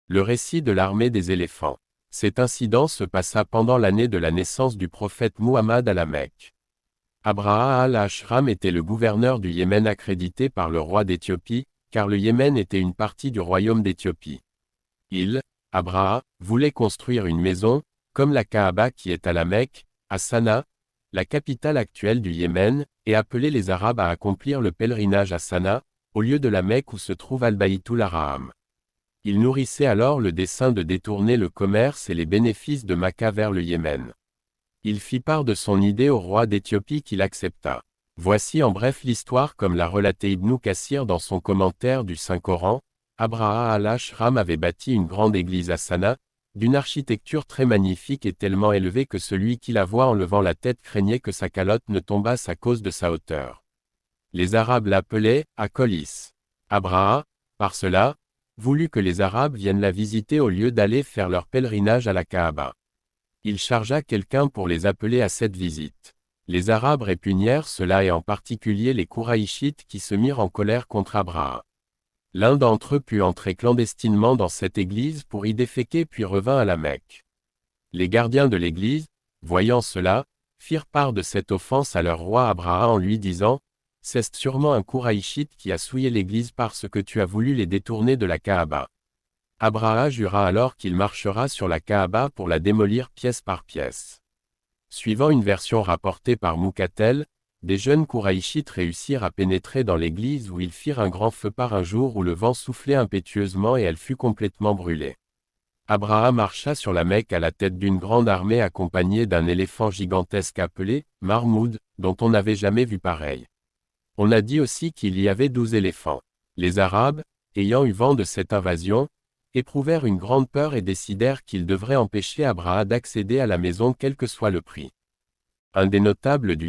Le récit de l'armée des éléphants. Cet incident se passa pendant l'année de la naissance du prophète Muhammad à la Mecque. Abraha al-Ashram était le gouverneur du Yémen accrédité par le roi d'Éthiopie, car le Yémen était une partie du royaume d'Éthiopie. Abraha, voulait construire une maison, comme la Kaaba qui est à la Mecque, à Sanaa, la capitale actuelle du Yémen, et appeler les Arabes à accomplir le pèlerinage à Sanaa, au lieu de la Mecque où se trouve Al-Baïtul Araham. Il nourrissait alors le dessein de détourner le commerce et les bénéfices de Makka vers le Yémen. Il fit part de son idée au roi d'Éthiopie qui l'accepta. Voici en bref l'histoire comme l'a relaté Ibn Kassir dans son commentaire du Saint-Coran. Abraha al-Ashram avait bâti une grande église à Sanaa, d'une architecture très magnifique et tellement élevée que celui qui la voit en levant la tête craignait que sa calotte ne tombasse à cause de sa hauteur. Les Arabes l'appelaient Akolis. Abraha, par cela, voulut que les Arabes viennent la visiter au lieu d'aller faire leur pèlerinage à la Kaaba. Il chargea quelqu'un pour les appeler à cette visite. Les Arabes répugnèrent cela et en particulier les Kouraïchites qui se mirent en colère contre Abraha. L'un d'entre eux put entrer clandestinement dans cette église pour y déféquer puis revint à la Mecque. Les gardiens de l'église, voyant cela, firent part de cette offense à leur roi Abraha en lui disant « C'est sûrement un Kouraïchite qui a souillé l'église parce que tu as voulu les détourner de la Kaaba. » Abraha jura alors qu'il marchera sur la Kaaba pour la démolir pièce par pièce. Suivant une version rapportée par Moukatel, des jeunes Kouraïchites réussirent à pénétrer dans l'église où ils firent un grand feu par un jour où le vent soufflait impétueusement et elle fut complètement brûlée. Abraha marcha sur la Mecque à la tête d'une grande armée accompagnée d'un éléphant gigantesque appelé Marmoud, dont on n'avait jamais vu pareil. On a dit aussi qu'il y avait 12 éléphants. Les Arabes, ayant eu vent de cette invasion, éprouvèrent une grande peur et décidèrent qu'ils devraient empêcher Abraha d'accéder à la maison quel que soit le prix. Un des notables du